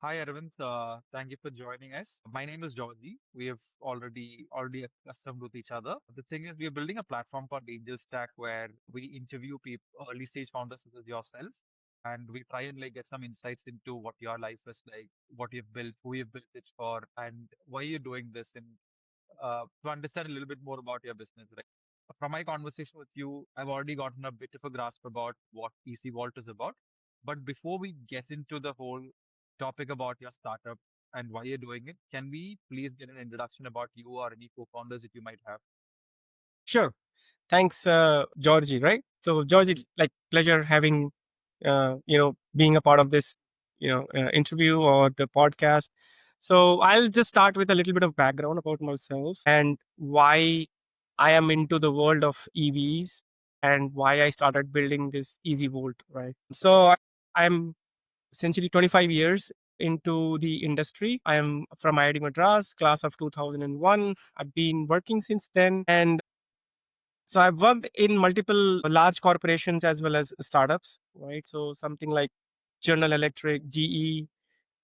Hi, Arvind. Thank you for joining us. My name is Georgie. We have already accustomed with each other. The thing is, we are building a platform called Angel Stack where we interview people, early stage founders such as yourself, and we try and like get some insights into what your life is like, what you've built, who you've built it for, and why you're doing this, and to understand a little bit more about your business. Right? From my conversation with you, I've already gotten a bit of a grasp about what EEzyVolt is about. But before we get into the whole topic about your startup and why you're doing it, can we please get an introduction about you or any co-founders that you might have? Sure. Thanks, Georgie. Right. So, Georgie, like pleasure having being a part of this interview or the podcast. So, I'll just start with a little bit of background about myself and why I am into the world of EVs and why I started building this EasyVolt. Right. I'm essentially 25 years into the industry. I am from IIT Madras, class of 2001. I've been working since then, and so I've worked in multiple large corporations as well as startups, right? So something like General Electric, GE,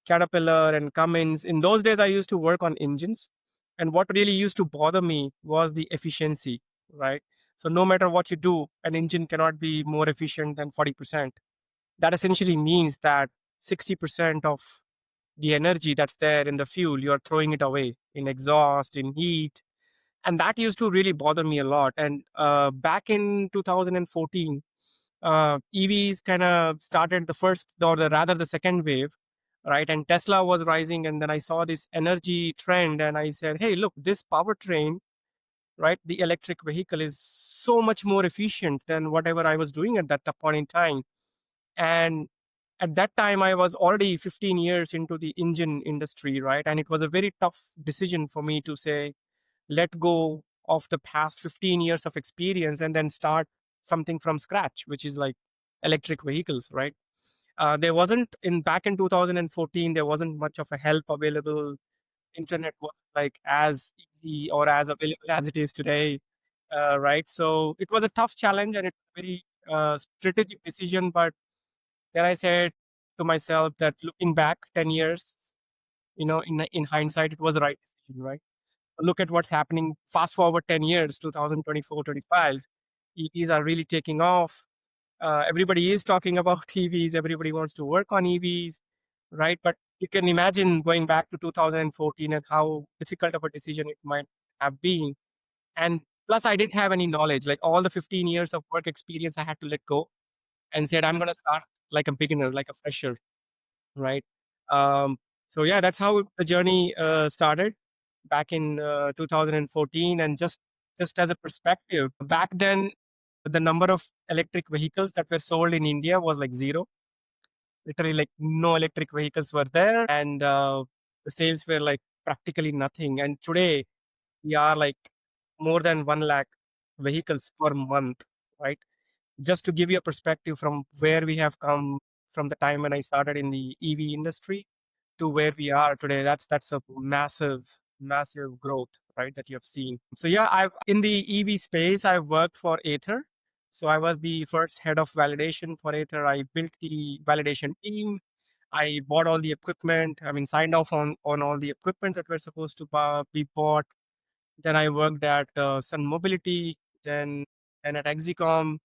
Caterpillar, and Cummins. In those days, I used to work on engines. And what really used to bother me was the efficiency, right? So no matter what you do, an engine cannot be more efficient than 40%. That essentially means that 60% of the energy that's there in the fuel, you're throwing it away in exhaust, in heat, and that used to really bother me a lot. And back in 2014, EVs kind of started the first, or rather the second wave, right? And Tesla was rising, and then I saw this energy trend, and I said, "Hey, look, this powertrain, right? The electric vehicle is so much more efficient than whatever I was doing at that point in time." And at that time, I was already 15 years into the engine industry, right? And it was a very tough decision for me to say, let go of the past 15 years of experience and then start something from scratch, which is like electric vehicles, right? There wasn't in back in 2014, there wasn't much of a help available. Internet was like as easy or as available as it is today, right? So it was a tough challenge and it's a very strategic decision. But then I said to myself that looking back 10 years, in hindsight, it was the right decision, right? Look at what's happening. Fast forward 10 years, 2024, 25. EVs are really taking off. Everybody is talking about EVs. Everybody wants to work on EVs, right? But you can imagine going back to 2014 and how difficult of a decision it might have been. And plus, I didn't have any knowledge. Like all the 15 years of work experience, I had to let go and said, I'm going to start like a beginner, like a fresher, right? Um, so yeah, that's how the journey started back in 2014. And just as a perspective, back then the number of electric vehicles that were sold in India was like zero. Literally, like no electric vehicles were there, and the sales were like practically nothing. And today we are like more than 1 lakh vehicles per month, right? Just to give you a perspective from where we have come from the time when I started in the EV industry to where we are today. That's a massive growth, right? That you have seen. So yeah, I've in the EV space, I worked for Ather. So I was the first head of validation for Ather. I built the validation team. I bought all the equipment. I mean, signed off on all the equipment that were supposed to be bought. Then I worked at Sun Mobility. Then at Exicom.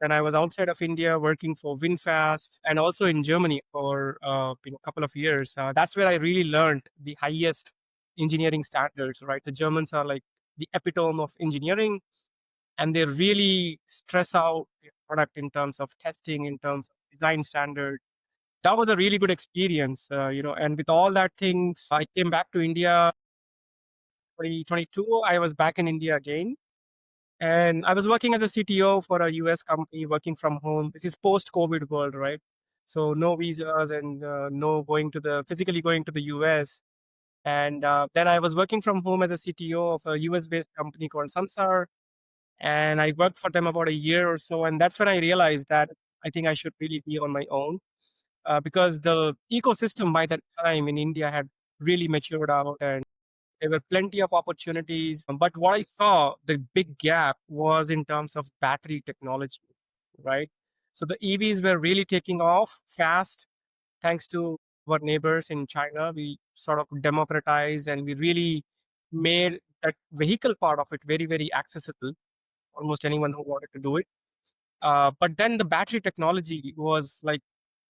Then I was outside of India working for VinFast and also in Germany for a couple of years. That's where I really learned the highest engineering standards. Right, the Germans are like the epitome of engineering, and they really stress out their product in terms of testing, in terms of design standard. That was a really good experience, And with all that things, I came back to India 2022. I was back in India again, and I was working as a CTO for a US company, working from home. This is post-COVID world, right? So no visas and no physically going to the US. And then I was working from home as a CTO of a US-based company called Samsar, and I worked for them about a year or so. And that's when I realized that I think I should really be on my own, because the ecosystem by that time in India had really matured out, and there were plenty of opportunities. But what I saw, the big gap was in terms of battery technology, right? So the EVs were really taking off fast thanks to our neighbors in China, we sort of democratized and we really made that vehicle part of it very, very accessible. Almost anyone who wanted to do it. But then the battery technology was like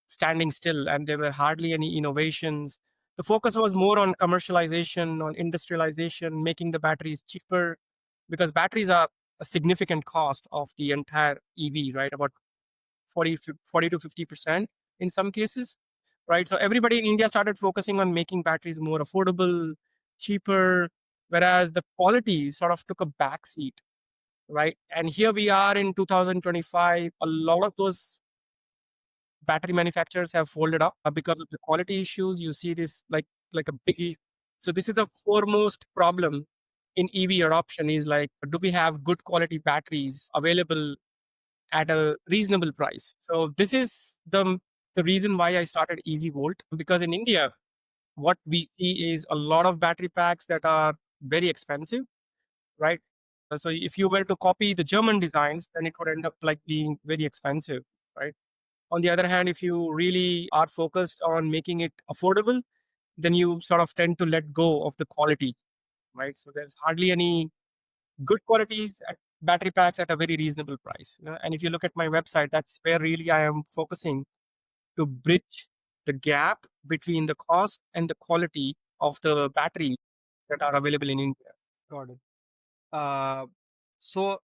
standing still, and there were hardly any innovations. The focus was more on commercialization, on industrialization, making the batteries cheaper, because batteries are a significant cost of the entire EV, right? About 40 to 50% in some cases, right? So everybody in India started focusing on making batteries more affordable, cheaper, whereas the quality sort of took a backseat, right? And here we are in 2025. A lot of those battery manufacturers have folded up because of the quality issues. You see this like a big. So this is the foremost problem in EV adoption is like, do we have good quality batteries available at a reasonable price? So this is the reason why I started EEzyVolt, because in India, what we see is a lot of battery packs that are very expensive, right? So if you were to copy the German designs, then it would end up like being very expensive, right? On the other hand, if you really are focused on making it affordable, then you sort of tend to let go of the quality, right? So there's hardly any good qualities at battery packs at a very reasonable price. And if you look at my website, that's where really I am focusing to bridge the gap between the cost and the quality of the battery that are available in India. Got it. Uh, so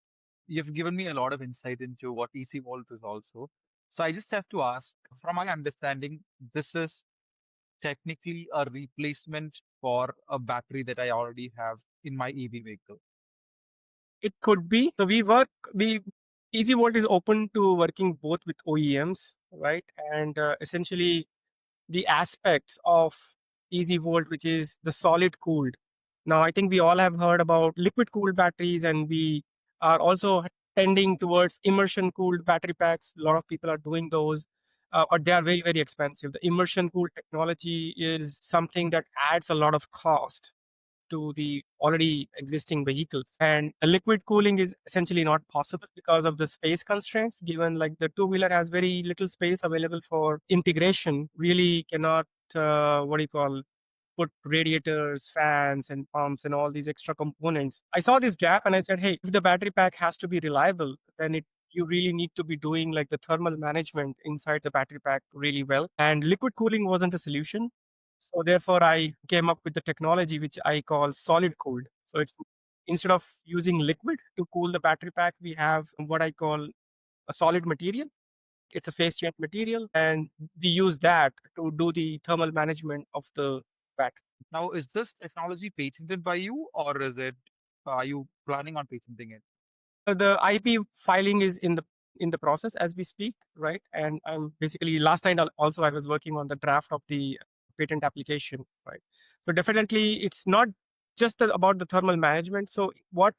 you've given me a lot of insight into what EC Volt is also. So I just have to ask, from my understanding, this is technically a replacement for a battery that I already have in my EV vehicle. It could be. So we EasyVolt is open to working both with OEMs, right? And essentially the aspects of EasyVolt, which is the solid cooled. Now, I think we all have heard about liquid cooled batteries, and we are also tending towards immersion cooled battery packs. A lot of people are doing those, but they are very, very expensive. The immersion cooled technology is something that adds a lot of cost to the already existing vehicles. And the liquid cooling is essentially not possible because of the space constraints, given like the two-wheeler has very little space available for integration, really cannot, what do you call, put radiators, fans, and pumps and all these extra components. I saw this gap and I said, hey, if the battery pack has to be reliable, then you really need to be doing like the thermal management inside the battery pack really well. And liquid cooling wasn't a solution. So therefore, I came up with the technology which I call solid cooled. So it's instead of using liquid to cool the battery pack, we have what I call a solid material. It's a phase change material, and we use that to do the thermal management of the battery. Now, is this technology patented by you, or are you planning on patenting it? The IP filing is in the process as we speak, right? And I'm basically last night also I was working on the draft of the patent application, right? So definitely it's not just about the thermal management. So what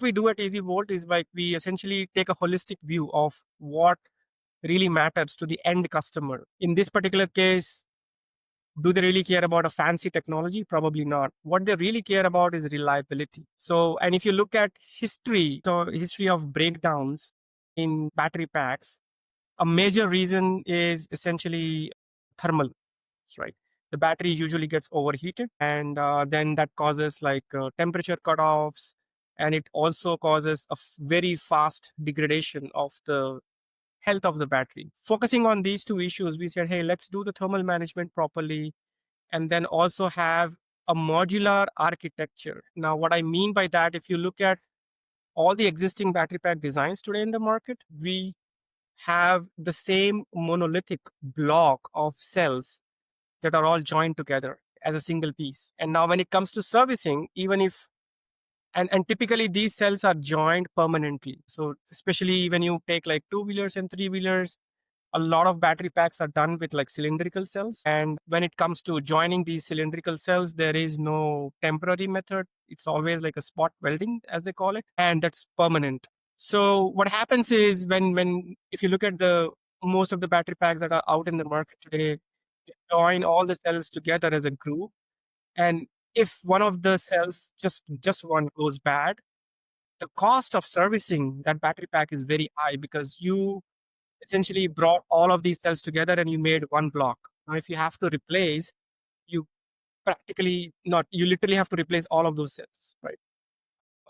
we do at EasyVolt is like we essentially take a holistic view of what really matters to the end customer. In this particular case, do they really care about a fancy technology? Probably not. What they really care about is reliability. So, and if you look at history of breakdowns in battery packs, a major reason is essentially thermal, right? The battery usually gets overheated, and then that causes like temperature cutoffs, and it also causes a very fast degradation of the health of the battery. Focusing on these two issues, we said, hey, let's do the thermal management properly and then also have a modular architecture. Now, what I mean by that, if you look at all the existing battery pack designs today in the market, we have the same monolithic block of cells that are all joined together as a single piece. And now, when it comes to servicing, even if and typically these cells are joined permanently. So, especially when you take like two-wheelers and three-wheelers, a lot of battery packs are done with like cylindrical cells. And when it comes to joining these cylindrical cells, there is no temporary method. It's always like a spot welding, as they call it, and that's permanent. So what happens is when if you look at the most of the battery packs that are out in the market today, they join all the cells together as a group. And if one of the cells, just one goes bad, the cost of servicing that battery pack is very high because you essentially brought all of these cells together and you made one block. Now, if you have to replace, you practically not, you literally have to replace all of those cells, right?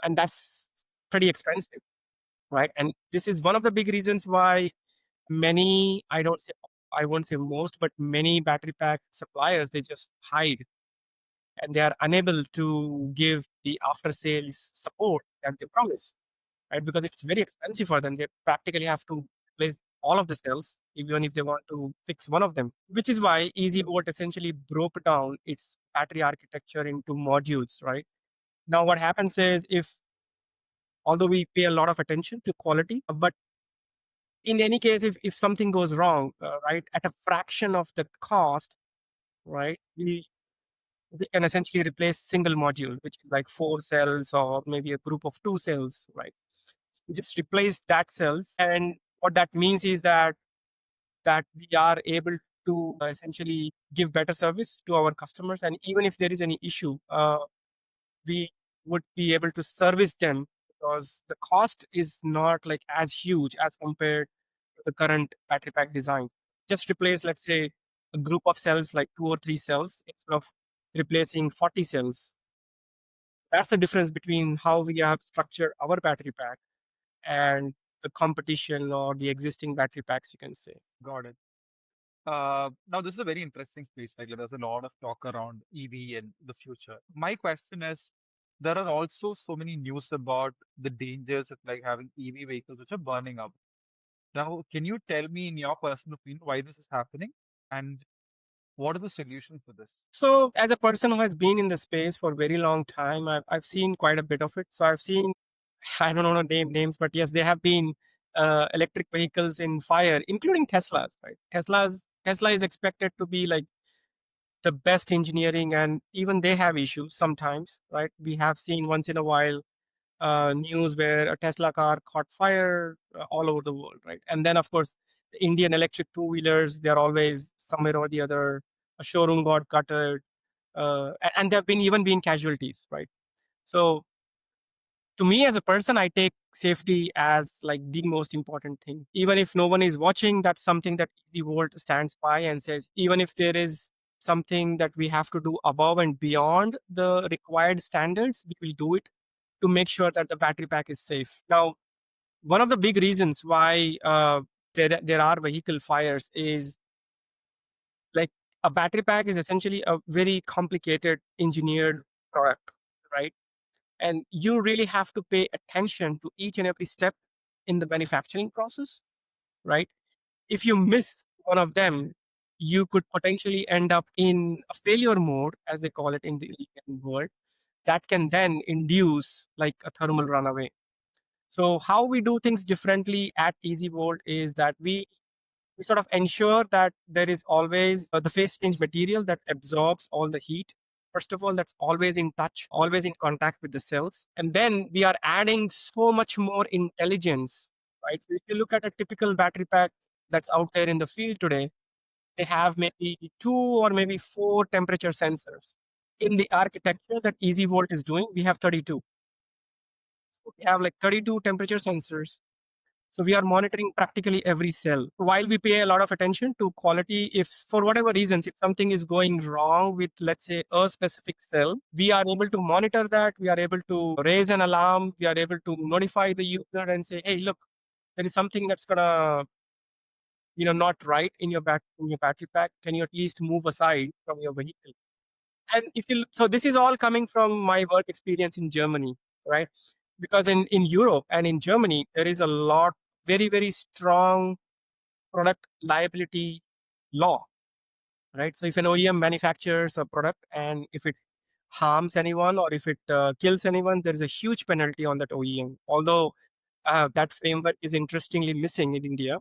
And that's pretty expensive, right? And this is one of the big reasons why many, I won't say most, but many battery pack suppliers, they just hide and they are unable to give the after sales support that they promise, right? Because it's very expensive for them. They practically have to replace all of the cells, even if they want to fix one of them, which is why EasyVolt essentially broke down its battery architecture into modules, right? Now, what happens is, if although we pay a lot of attention to quality, but in any case, if something goes wrong, right, at a fraction of the cost, right, we can essentially replace single module, which is like 4 cells or maybe a group of 2 cells, right? So we just replace that cells, and what that means is that we are able to essentially give better service to our customers, and even if there is any issue, we would be able to service them because the cost is not like as huge as compared to the current battery pack design. Just replace, let's say, a group of cells like 2 or 3 cells instead of replacing 40 cells. That's the difference between how we have structured our battery pack and the competition or the existing battery packs, you can say. Got it. Now, this is a very interesting space. Like, there's a lot of talk around EV and the future. My question is, there are also so many news about the dangers of like having EV vehicles which are burning up. Now, can you tell me, in your personal opinion, why this is happening and what is the solution for this? So, as a person who has been in the space for a very long time, I've seen quite a bit of it. So, I've seen, I don't want to name names, but yes, there have been electric vehicles in fire, including Teslas, right? Tesla is expected to be like the best engineering, and even they have issues sometimes, right? We have seen once in a while news where a Tesla car caught fire all over the world, right? And then, of course, the Indian electric two-wheelers, they're always somewhere or the other. A showroom got gutted, and there have been even been casualties, right? So, to me as a person, I take safety as like the most important thing. Even if no one is watching, that's something that EasyVolt stands by and says, even if there is something that we have to do above and beyond the required standards, we will do it to make sure that the battery pack is safe. Now, one of the big reasons why there are vehicle fires is like a battery pack is essentially a very complicated engineered product, right? And you really have to pay attention to each and every step in the manufacturing process, right? If you miss one of them, you could potentially end up in a failure mode, as they call it in the engineering world, that can then induce like a thermal runaway. So how we do things differently at EasyVolt is that we sort of ensure that there is always the phase change material that absorbs all the heat. First of all, that's always in touch, always in contact with the cells. And then we are adding so much more intelligence, right? So if you look at a typical battery pack that's out there in the field today, they have maybe 2 or maybe 4 temperature sensors. In the architecture that EasyVolt is doing, we have 32. So we have like 32 temperature sensors, so we are monitoring practically every cell. While we pay a lot of attention to quality, if for whatever reasons, if something is going wrong with, let's say, a specific cell, we are able to monitor that. We are able to raise an alarm. We are able to notify the user and say, hey, look, there is something that's gonna, not right in your battery pack. Can you at least move aside from your vehicle? And so this is all coming from my work experience in Germany, right? Because in Europe and in Germany, there is a lot, very, very strong product liability law, right? So if an OEM manufactures a product and if it harms anyone or if it kills anyone, there is a huge penalty on that OEM. Although that framework is interestingly missing in India,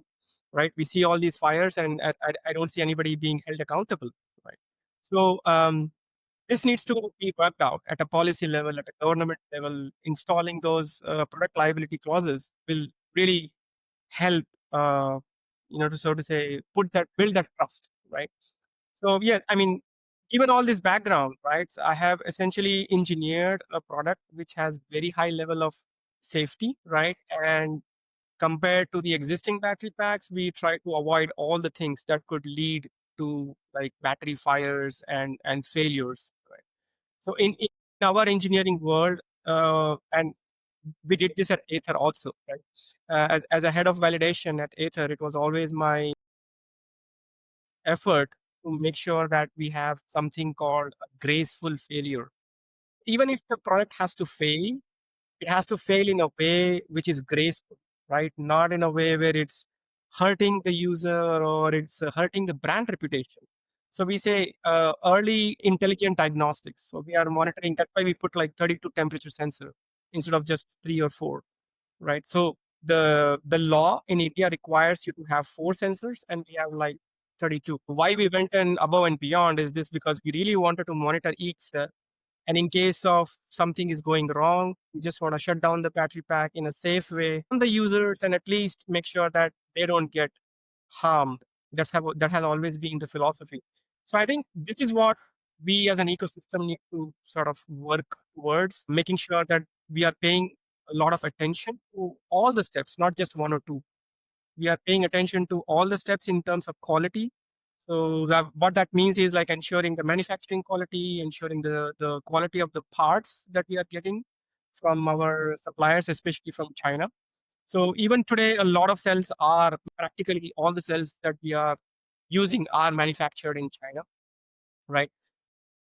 right? We see all these fires and I don't see anybody being held accountable, right? So this needs to be worked out at a policy level, at a government level. Installing those product liability clauses will really help, to so to say, build that trust, right? So yes, I mean, given all this background, right? So I have essentially engineered a product which has very high level of safety, right? And compared to the existing battery packs, we try to avoid all the things that could lead to like battery fires and failures. Right? So in our engineering world, and we did this at Aether also, right? As a head of validation at Aether, it was always my effort to make sure that we have something called a graceful failure. Even if the product has to fail, it has to fail in a way which is graceful, right? Not in a way where it's hurting the user or it's hurting the brand reputation. So we say early intelligent diagnostics. So we are monitoring. That's why we put like 32 temperature sensor instead of just 3 or 4, right? So the law in India requires you to have 4 sensors, and we have like 32. Why we went and above and beyond is this because we really wanted to monitor each cell, and in case of something is going wrong, we just want to shut down the battery pack in a safe way on the users and at least make sure that they don't get harmed. That has always been the philosophy. So I think this is what we as an ecosystem need to sort of work towards, making sure that we are paying a lot of attention to all the steps, not just one or two. We are paying attention to all the steps in terms of quality. So what that means is like ensuring the manufacturing quality, ensuring the quality of the parts that we are getting from our suppliers, especially from China. So even today, a lot of cells are practically all the cells that we are using are manufactured in China, right?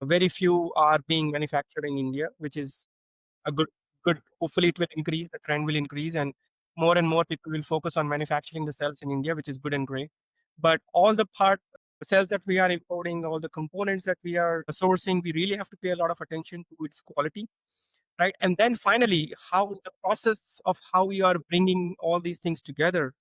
Very few are being manufactured in India, which is a good. Hopefully, it will increase. The trend will increase, and more people will focus on manufacturing the cells in India, which is good and great. But all the part cells that we are importing, all the components that we are sourcing, we really have to pay a lot of attention to its quality, right? And then finally, how the process of how we are bringing all these things together,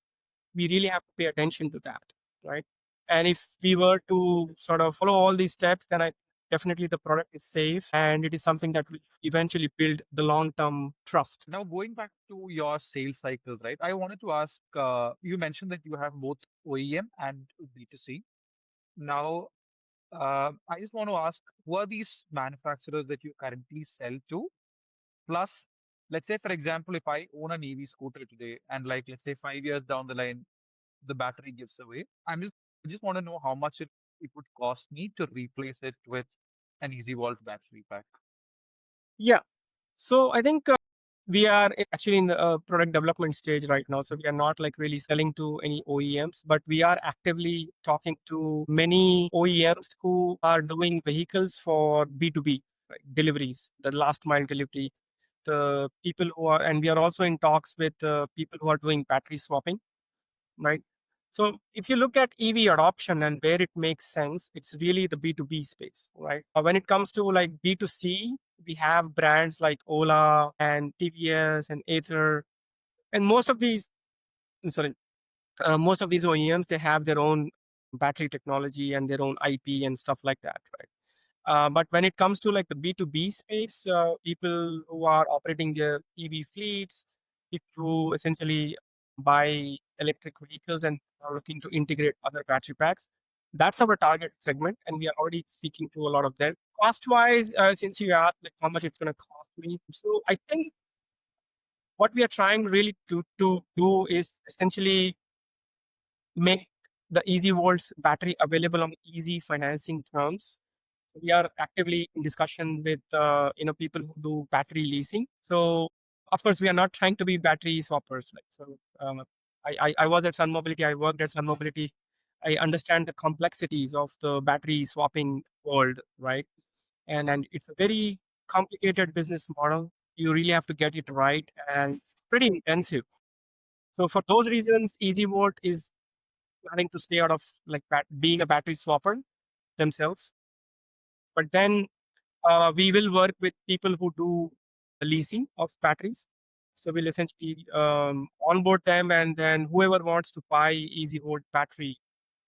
we really have to pay attention to that, right? And if we were to sort of follow all these steps, then I definitely the product is safe and it is something that will eventually build the long term trust. Now, going back to your sales cycles, right? I wanted to ask, you mentioned that you have both OEM and B2C. Now, I just want to ask, who are these manufacturers that you currently sell to? Plus, let's say, for example, if I own an EV scooter today and like, let's say 5 years down the line, the battery gives away, I just want to know how much it would cost me to replace it with an EasyVolt battery pack. Yeah. So I think we are actually in the product development stage right now. So we are not like really selling to any OEMs, but we are actively talking to many OEMs who are doing vehicles for B2B, right, deliveries, the last mile delivery. The people who are, and we are also in talks with people who are doing battery swapping, right? So if you look at EV adoption and where it makes sense, it's really the B2B space, right? When it comes to like B2C, we have brands like Ola and TVS and Ather, and sorry, most of these OEMs, they have their own battery technology and their own IP and stuff like that, right? But when it comes to like the B2B space, people who are operating their EV fleets, people who essentially buy electric vehicles and are looking to integrate other battery packs, that's our target segment. And we are already speaking to a lot of them. Cost wise, since you asked like how much it's going to cost me. So I think what we are trying really to do is essentially make the Easy Volt's battery available on easy financing terms. So we are actively in discussion with people who do battery leasing. So of course we are not trying to be battery swappers. Like so, I was at Sun Mobility. I worked at Sun Mobility. I understand the complexities of the battery swapping world, right? And it's a very complicated business model. You really have to get it right, and it's pretty intensive. So for those reasons, EasyVolt is planning to stay out of like being a battery swapper themselves. But then we will work with people who do leasing of batteries. So we'll essentially onboard them, and then whoever wants to buy EasyVolt battery,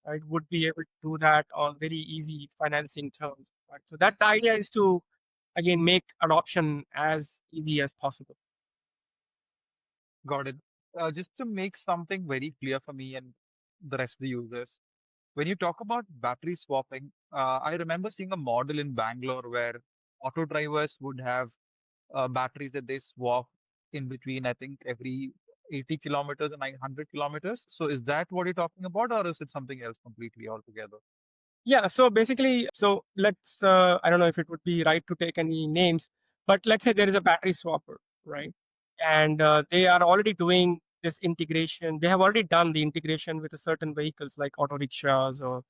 right, would be able to do that on very easy financing terms. Right? So that the idea is to again make adoption as easy as possible. Got it. Just to make something very clear for me and the rest of the users, when you talk about battery swapping, I remember seeing a model in Bangalore where auto drivers would have batteries that they swap in between, I think, every 80 kilometers and 900 kilometers. So is that what you're talking about, or is it something else completely altogether? Yeah. So basically, so let's, I don't know if it would be right to take any names, but let's say there is a battery swapper, right? And they are already doing this integration. They have already done the integration with a certain vehicles like auto rickshaws or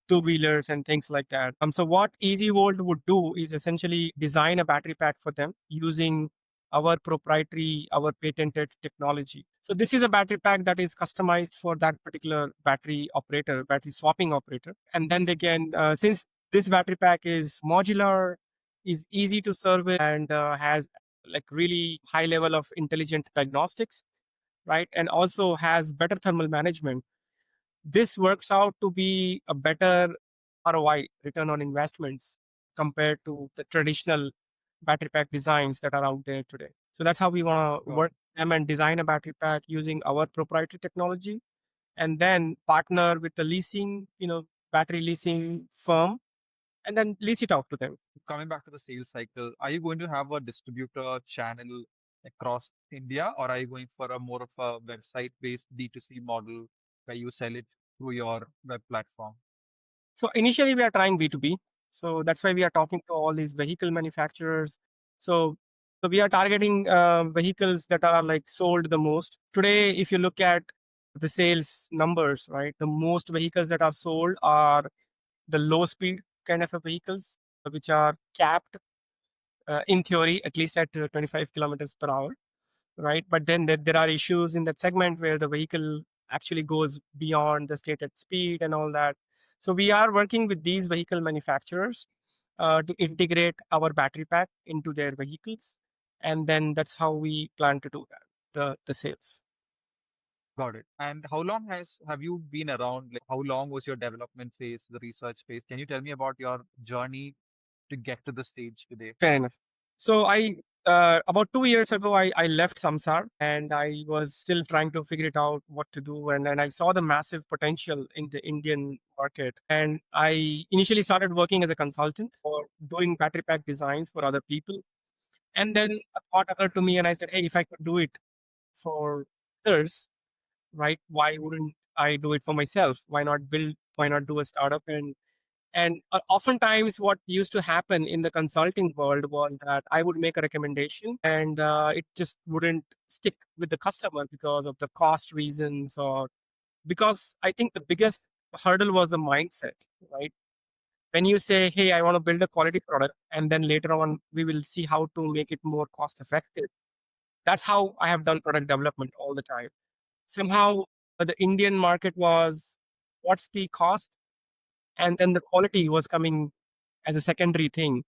two-wheelers and things like that. So what EasyVolt would do is essentially design a battery pack for them using our proprietary, our patented technology. So this is a battery pack that is customized for that particular battery operator, battery swapping operator. And then they can, since this battery pack is modular, is easy to service, and has like really high level of intelligent diagnostics, right? And also has better thermal management, this works out to be a better ROI, return on investments, compared to the traditional battery pack designs that are out there today. So that's how we want to Got work it. them and design a battery pack using our proprietary technology, and then partner with the leasing, battery leasing firm, and then lease it out to them. Coming back to the sales cycle, are you going to have a distributor channel across India, or are you going for a more of a website-based D2C model where you sell it through your web platform? So initially we are trying B2B. So that's why we are talking to all these vehicle manufacturers. So so we are targeting vehicles that are like sold the most. Today, if you look at the sales numbers, right, the most vehicles that are sold are the low speed kind of a vehicles, which are capped in theory, at least at 25 kilometers per hour, right? But then there are issues in that segment where the vehicle actually goes beyond the stated speed and all that. So we are working with these vehicle manufacturers to integrate our battery pack into their vehicles, and then that's how we plan to do that, the sales. Got it. And how long have you been around? Like, how long was your development phase, the research phase? Can you tell me about your journey to get to the stage today? Fair enough. So I about 2 years ago, I left Samsar and I was still trying to figure it out what to do. And then I saw the massive potential in the Indian market. And I initially started working as a consultant for doing battery pack designs for other people. And then a thought occurred to me and I said, hey, if I could do it for others, right, why wouldn't I do it for myself? Why not do a startup? And oftentimes, what used to happen in the consulting world was that I would make a recommendation and it just wouldn't stick with the customer because of the cost reasons, or because I think the biggest hurdle was the mindset, right? When you say, hey, I want to build a quality product, and then later on, we will see how to make it more cost effective. That's how I have done product development all the time. Somehow, the Indian market was what's the cost? And then the quality was coming as a secondary thing.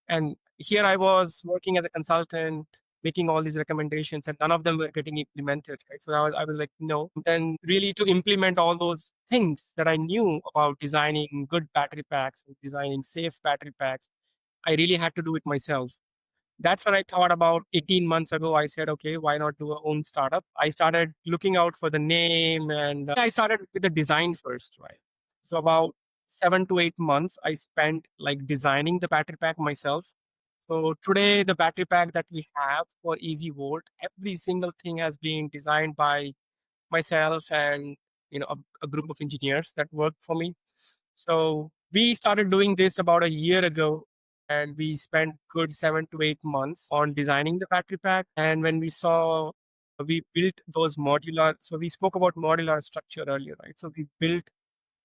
And here I was working as a consultant, making all these recommendations, and none of them were getting implemented. Right? So I was like, no. Then really to implement all those things that I knew about designing good battery packs and designing safe battery packs, I really had to do it myself. That's when I thought about 18 months ago. I said, okay, why not do a own startup? I started looking out for the name, and I started with the design first, right? So about 7 to 8 months I spent like designing the battery pack myself. So today the battery pack that we have for EasyVolt, every single thing has been designed by myself and a group of engineers that work for me. So we started doing this about a year ago, and we spent good 7 to 8 months on designing the battery pack. And when we built those modular, so we spoke about modular structure earlier, right? So we built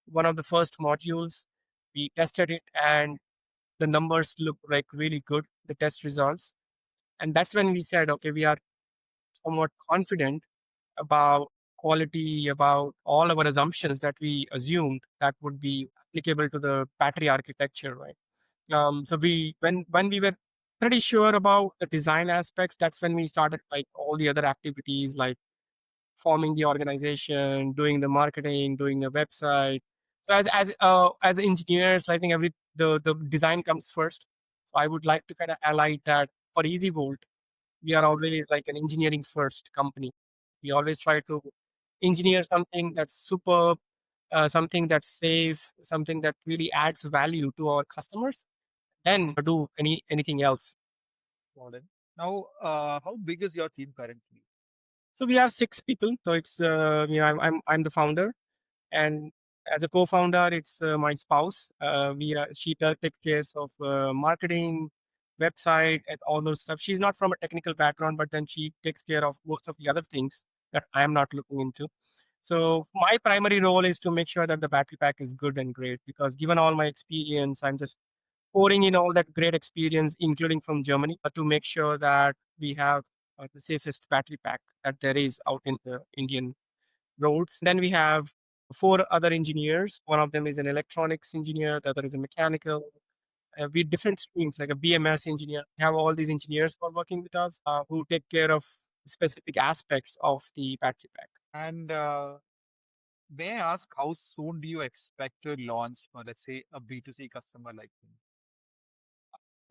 one of the first modules, we tested it, and the numbers look like really good, the test results. And that's when we said, okay, we are somewhat confident about quality, about all our assumptions that we assumed that would be applicable to the battery architecture, right? So when we were pretty sure about the design aspects, that's when we started like all the other activities like forming the organization, doing the marketing, doing the website. So as engineers, I think the design comes first. So I would like to kind of highlight that for EasyVolt, we are always like an engineering first company. We always try to engineer something that's superb, something that's safe, something that really adds value to our customers, then do anything else. Got it. Now, how big is your team currently? So we are 6 people. So it's I'm the founder, and As a co-founder, it's my spouse. She takes care of marketing, website, and all those stuff. She's not from a technical background, but then she takes care of most of the other things that I am not looking into. So my primary role is to make sure that the battery pack is good and great, because given all my experience, I'm just pouring in all that great experience, including from Germany, to make sure that we have the safest battery pack that there is out in the Indian roads. Then we have four other engineers. One of them is an electronics engineer, the other is a mechanical. With different streams, like a BMS engineer. We have all these engineers who are working with us, who take care of specific aspects of the battery pack. And may I ask, how soon do you expect to launch for, let's say, a B2C customer like me?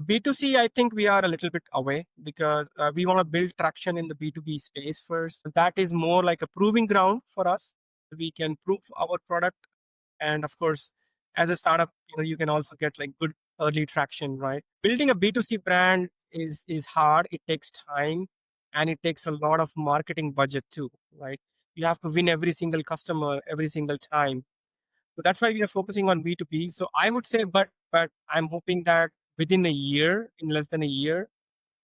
B2C, I think we are a little bit away, because we want to build traction in the B2B space first. That is more like a proving ground for us. We can prove our product. And of course, as a startup, you can also get like good early traction, right? Building a B2C brand is hard. It takes time, and it takes a lot of marketing budget too, right? You have to win every single customer every single time. So that's why we are focusing on B2B. So I would say, but I'm hoping that within a year, in less than a year,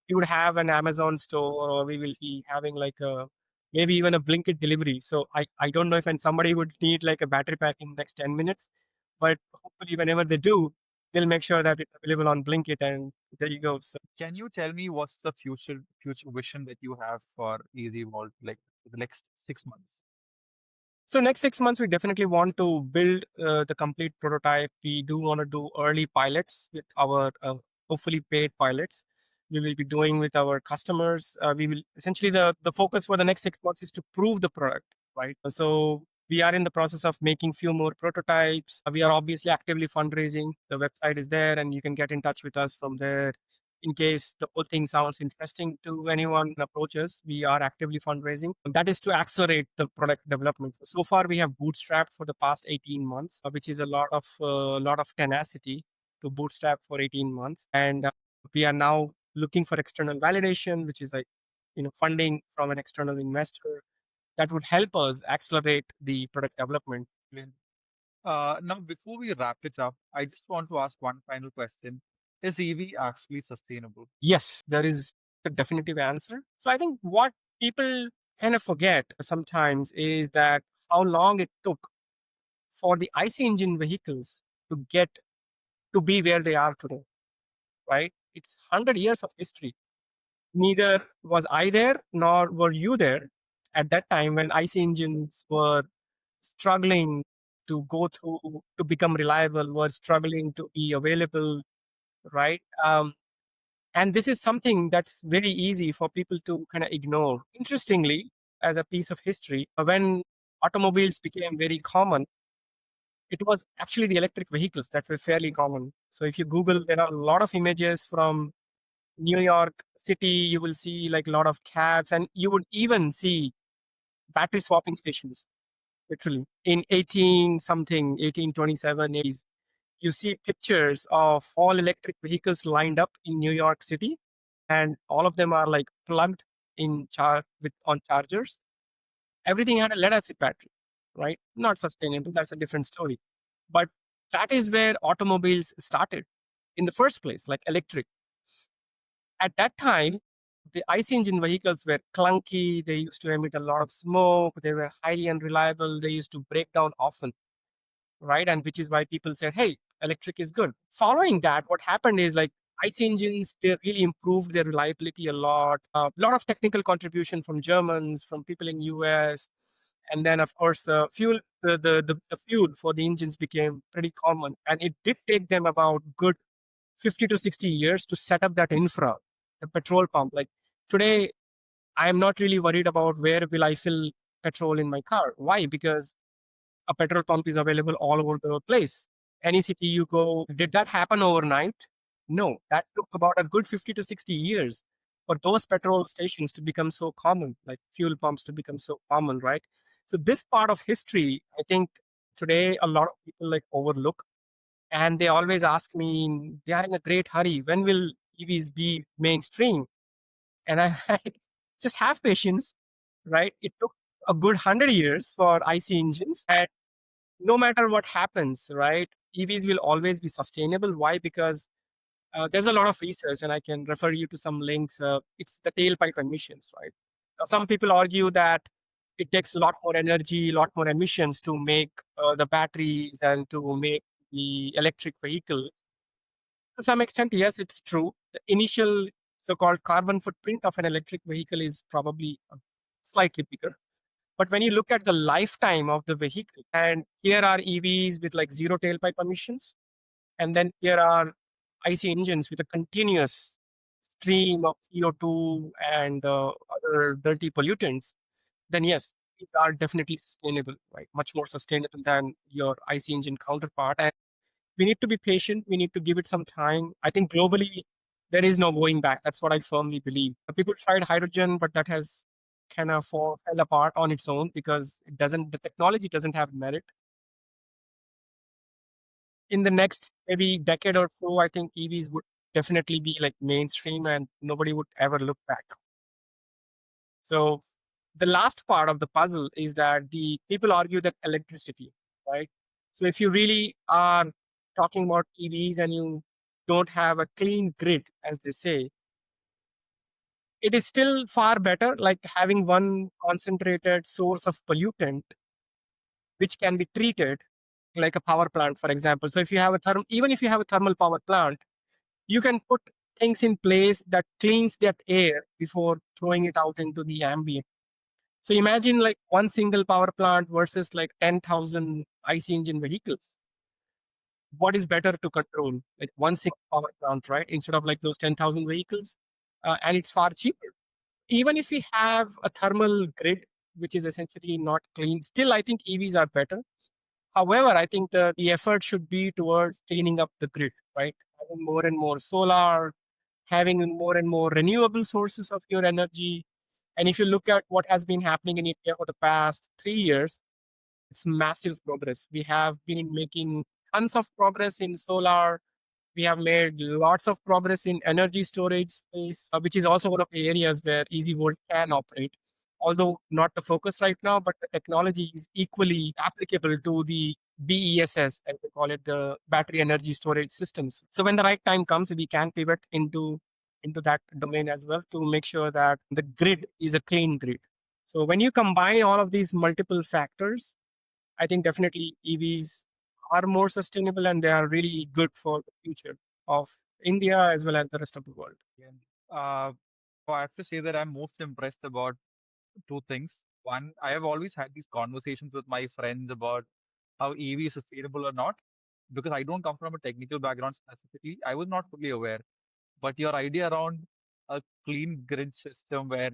we would have an Amazon store, or we will be having like a maybe even a Blinkit delivery. So I don't know if and somebody would need like a battery pack in the next 10 minutes, but hopefully whenever they do, we'll make sure that it's available on Blinkit, and there you go. So Can you tell me what's the future vision that you have for EasyVolt, like for the next 6 months? So next 6 months, we definitely want to build the complete prototype. We do want to do early pilots with our hopefully paid pilots. We will be doing with our customers. We will essentially the focus for the next 6 months is to prove the product, right? So we are in the process of making few more prototypes. We are obviously actively fundraising. The website is there, and you can get in touch with us from there. In case the whole thing sounds interesting to anyone approaches, we are actively fundraising. That is to accelerate the product development. So far, we have bootstrapped for the past 18 months, which is a lot of tenacity to bootstrap for 18 months. And we are now looking for external validation, which is like funding from an external investor that would help us accelerate the product development. Brilliant. Now, before we wrap it up, I just want to ask one final question. Is EV actually sustainable? Yes, there is a definitive answer. So I think what people kind of forget sometimes is that how long it took for the IC engine vehicles to get to be where they are today, right? It's 100 years of history. Neither was I there nor were you there at that time when IC engines were struggling to go through to become reliable, were struggling to be available, right? And this is something that's very easy for people to kind of ignore. Interestingly, as a piece of history, when automobiles became very common, it was actually the electric vehicles that were fairly common. So if you Google, there are a lot of images from New York City. You will see like a lot of cabs, and you would even see battery swapping stations, literally in 18 something, 1827, 80s. You see pictures of all electric vehicles lined up in New York City, and all of them are like plugged in with on chargers. Everything had a lead acid battery, right? Not sustainable. That's a different story. But that is where automobiles started in the first place, like electric. At that time, the IC engine vehicles were clunky. They used to emit a lot of smoke. They were highly unreliable. They used to break down often, right? And which is why people said, hey, electric is good. Following that, what happened is like IC engines, they really improved their reliability a lot. A lot of technical contribution from Germans, from people in US. And then, of course, the fuel for the engines became pretty common. And it did take them about good 50 to 60 years to set up that infra, the petrol pump. Like today, I'm not really worried about where will I fill petrol in my car. Why? Because a petrol pump is available all over the place. Any city you go, did that happen overnight? No, that took about a good 50 to 60 years for those petrol stations to become so common, like fuel pumps to become so common, right? So this part of history, I think today a lot of people like overlook, and they always ask me, they are in a great hurry. When will EVs be mainstream? And I like, just have patience, right? It took a good 100 years for IC engines. And no matter what happens, right? EVs will always be sustainable. Why? Because there's a lot of research, and I can refer you to some links. It's the tailpipe emissions, right? Some people argue that it takes a lot more energy, a lot more emissions to make the batteries and to make the electric vehicle. To some extent, yes, it's true. The initial so-called carbon footprint of an electric vehicle is probably slightly bigger. But when you look at the lifetime of the vehicle, and here are EVs with like zero tailpipe emissions, and then here are IC engines with a continuous stream of CO2 and other dirty pollutants, then yes, these are definitely sustainable, right? Much more sustainable than your IC engine counterpart. And we need to be patient. We need to give it some time. I think globally, there is no going back. That's what I firmly believe. People tried hydrogen, but that has kind of fell apart on its own because the technology doesn't have merit. In the next maybe decade or so, I think EVs would definitely be like mainstream and nobody would ever look back. So the last part of the puzzle is that the people argue that electricity, right? So if you really are talking about EVs and you don't have a clean grid, as they say, it is still far better like having one concentrated source of pollutant which can be treated like a power plant, for example. So if you have even if you have a thermal power plant, you can put things in place that cleans that air before throwing it out into the ambient. So imagine like one single power plant versus like 10,000 IC engine vehicles. What is better to control? Like one single power plant, right? Instead of like those 10,000 vehicles. And it's far cheaper. Even if we have a thermal grid, which is essentially not clean, still I think EVs are better. However, I think the effort should be towards cleaning up the grid, right? Having more and more solar, having more and more renewable sources of your energy. And if you look at what has been happening in India for the past 3 years, it's massive progress. We have been making tons of progress in solar. We have made lots of progress in energy storage space, which is also one of the areas where EasyVolt can operate. Although not the focus right now, but the technology is equally applicable to the BESS, as they call it, the battery energy storage systems. So when the right time comes, we can pivot into that domain as well to make sure that the grid is a clean grid. So when you combine all of these multiple factors, I think definitely EVs are more sustainable and they are really good for the future of India as well as the rest of the world. And so I have to say that I'm most impressed about two things. One, I have always had these conversations with my friends about how EV is sustainable or not, because I don't come from a technical background specifically. I was not fully aware. But your idea around a clean grid system where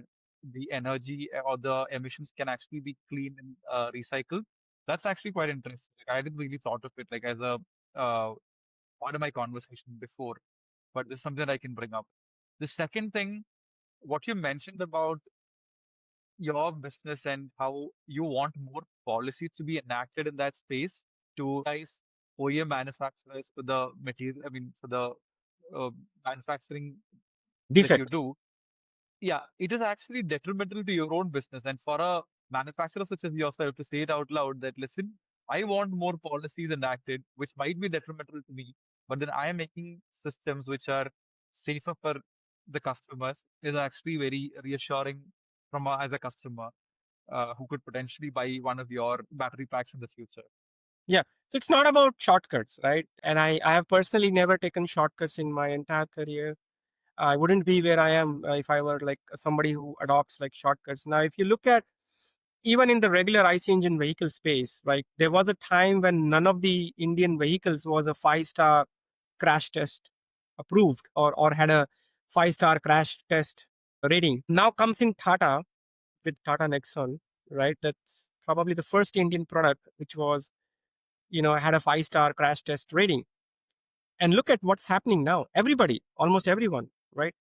the energy or the emissions can actually be clean and recycled, that's actually quite interesting. Like, I didn't really thought of it like as a uh, part of my conversation before, but this is something that I can bring up. The second thing, what you mentioned about your business and how you want more policies to be enacted in that space to guys OEM manufacturers for the material, I mean, for the uh, manufacturing that you Defects. do, yeah, it is actually detrimental to your own business. And for a manufacturer such as yourself to say it out loud that, listen, I want more policies enacted, which might be detrimental to me, but then I am making systems which are safer for the customers is actually very reassuring as a customer who could potentially buy one of your battery packs in the future. Yeah. So it's not about shortcuts, right? And I have personally never taken shortcuts in my entire career. I wouldn't be where I am if I were like somebody who adopts like shortcuts. Now, if you look at even in the regular IC engine vehicle space, right, there was a time when none of the Indian vehicles was a 5-star crash test approved or had a 5-star crash test rating. Now comes in Tata with Tata Nexon, right? That's probably the first Indian product which was, had a 5-star crash test rating. And look at what's happening now. Everybody, almost everyone, right,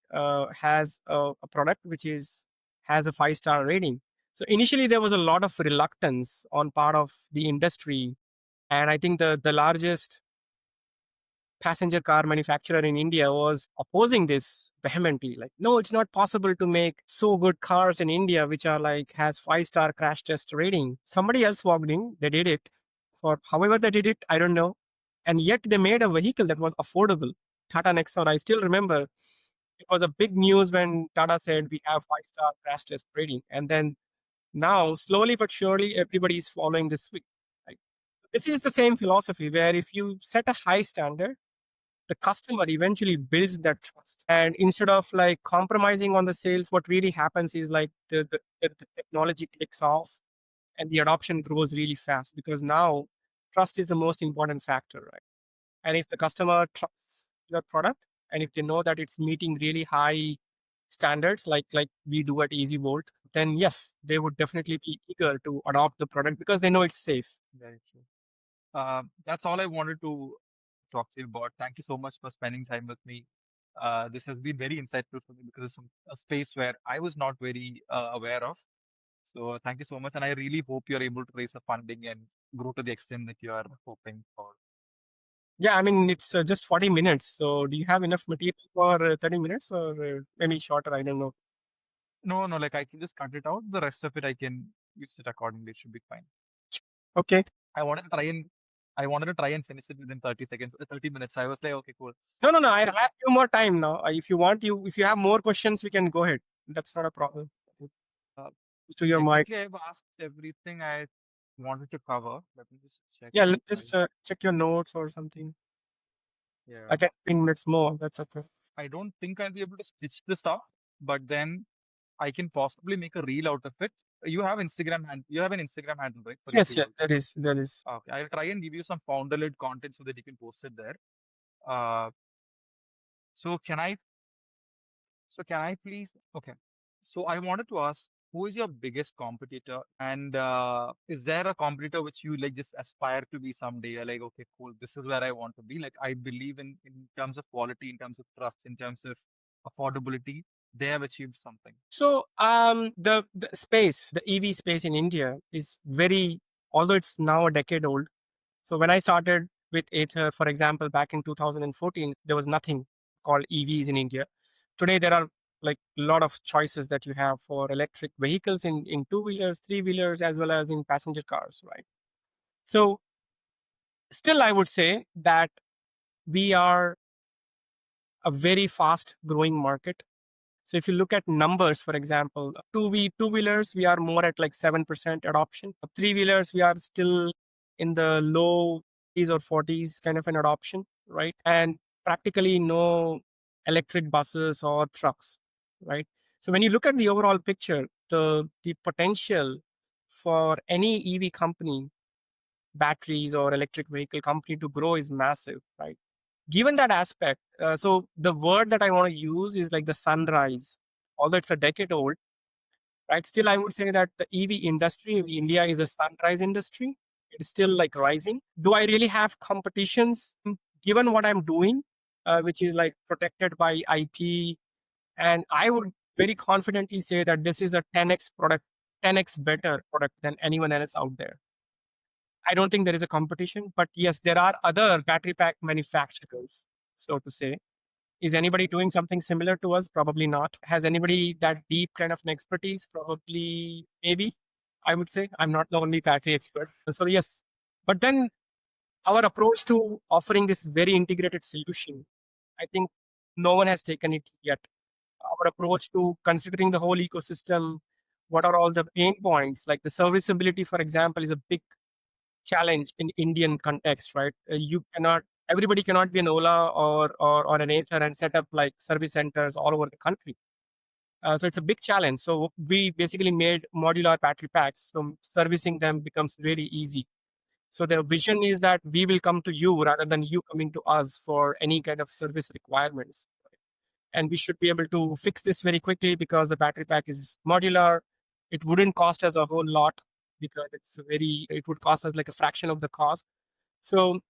has a product which has a 5-star rating. So initially there was a lot of reluctance on part of the industry, and I think the largest passenger car manufacturer in India was opposing this vehemently. Like, no, it's not possible to make so good cars in India which are like has 5-star crash test rating. Somebody else walked in, they did it for however they did it, I don't know. And yet they made a vehicle that was affordable. Tata Nexon, I still remember it was a big news when Tata said we have 5-star crash test rating. And then now, slowly but surely, everybody is following this suite. Right? This is the same philosophy where if you set a high standard, the customer eventually builds that trust. And instead of like compromising on the sales, what really happens is like the technology takes off and the adoption grows really fast because now trust is the most important factor, right? And if the customer trusts your product and if they know that it's meeting really high standards like we do at EasyVolt, then yes, they would definitely be eager to adopt the product because they know it's safe. Very true. That's all I wanted to talk to you about. Thank you so much for spending time with me. This has been very insightful for me because it's a space where I was not very aware of. So thank you so much, and I really hope you're able to raise the funding and grow to the extent that you are hoping for. Yeah, I mean, it's just 40 minutes. So do you have enough material for 30 minutes or maybe shorter? I don't know. No, no, like I can just cut it out. The rest of it I can use it accordingly. It should be fine. Okay. I wanted to try and I wanted to try and finish it within 30 seconds, 30 minutes. I was like, okay, cool. No, no, no. I have few more time now. If you want, if you have more questions, we can go ahead. That's not a problem. Uh, To your mic. Technically, I've asked everything I wanted to cover. Let me just check Yeah, if let's I, just check your notes or something. I yeah, can 15 minutes more. That's okay. I don't think I'll be able to stitch this up, but then I can possibly make a reel out of it. You have an Instagram handle, right, for Yes, yes, EasyVolt? there is. There is. Okay, I'll try and give you some founder-led content so that you can post it there. Uh, so can I, so can I please, okay. So I wanted to ask, who is your biggest competitor? And is there a competitor which you like just aspire to be someday? You're like, okay, cool, this is where I want to be. Like I believe in terms of quality, in terms of trust, in terms of affordability, they have achieved something. So, the space, the EV space in India is very, although it's now a decade old. So when I started with Ather, for example, back in 2014, there was nothing called EVs in India. Today, there are like a lot of choices that you have for electric vehicles in two-wheelers, three-wheelers, as well as in passenger cars, right? So still, I would say that we are a very fast growing market. So if you look at numbers, for example, two-wheelers, we are more at like 7% adoption. Three-wheelers, we are still in the low 30s or 40s kind of an adoption, right? And practically no electric buses or trucks, right? So when you look at the overall picture, the potential for any EV company, batteries or electric vehicle company to grow is massive, right? Given that aspect, so the word that I want to use is like the sunrise. Although it's a decade old, right? Still, I would say that the EV industry in India is a sunrise industry. It's still like rising. Do I really have competitions? Given what I'm doing, which is like protected by IP, and I would very confidently say that this is a 10x product, 10x better product than anyone else out there. I don't think there is a competition, but yes, there are other battery pack manufacturers, so to say. Is anybody doing something similar to us? Probably not. Has anybody that deep kind of an expertise? Probably, maybe. I would say I'm not the only battery expert. So yes, but then our approach to offering this very integrated solution, I think no one has taken it yet. Our approach to considering the whole ecosystem, what are all the pain points? Like the serviceability, for example, is a big challenge in Indian context, right? You cannot, everybody cannot be an Ola or an Ather and set up like service centers all over the country. So it's a big challenge. So we basically made modular battery packs, so servicing them becomes really easy. So the vision is that we will come to you rather than you coming to us for any kind of service requirements. And we should be able to fix this very quickly because the battery pack is modular. It wouldn't cost us a whole lot because it would cost us like a fraction of the cost. So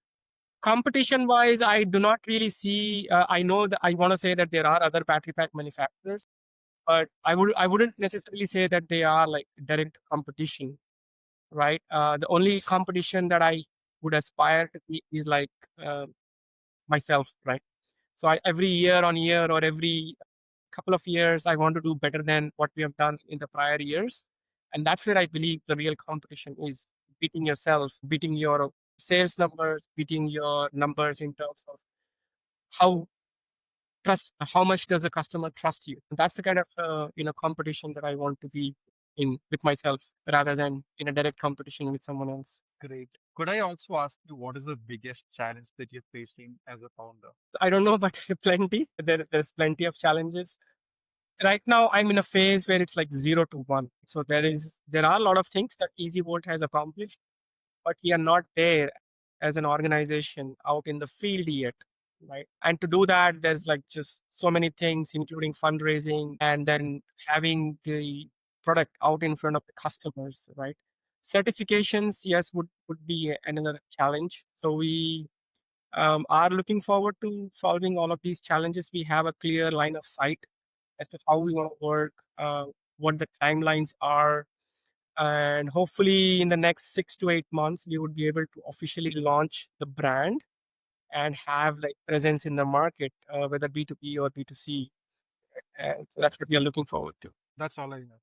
competition wise, I do not really see, I know that I want to say that there are other battery pack manufacturers, but I wouldn't necessarily say that they are like direct competition, right? The only competition that I would aspire to be is like uh, myself, right? So every year on year or every couple of years, I want to do better than what we have done in the prior years. And that's where I believe the real competition is beating yourself, beating your sales numbers, beating your numbers in terms of how how much does the customer trust you. That's the kind of competition that I want to be in with myself rather than in a direct competition with someone else. Great. Could I also ask you what is the biggest challenge that you're facing as a founder? I don't know, but plenty. There's plenty of challenges. Right now, I'm in a phase where it's like 0 to 1. So there are a lot of things that EasyVolt has accomplished, but we are not there as an organization out in the field yet, right? And to do that, there's like just so many things, including fundraising and then having the product out in front of the customers, right? Certifications, yes, would be another challenge. So we are looking forward to solving all of these challenges. We have a clear line of sight as to how we want to work, what the timelines are, and hopefully in the next 6 to 8 months we would be able to officially launch the brand and have like presence in the market, whether B2B or B2C. And so that's what we are looking forward to. That's all I know.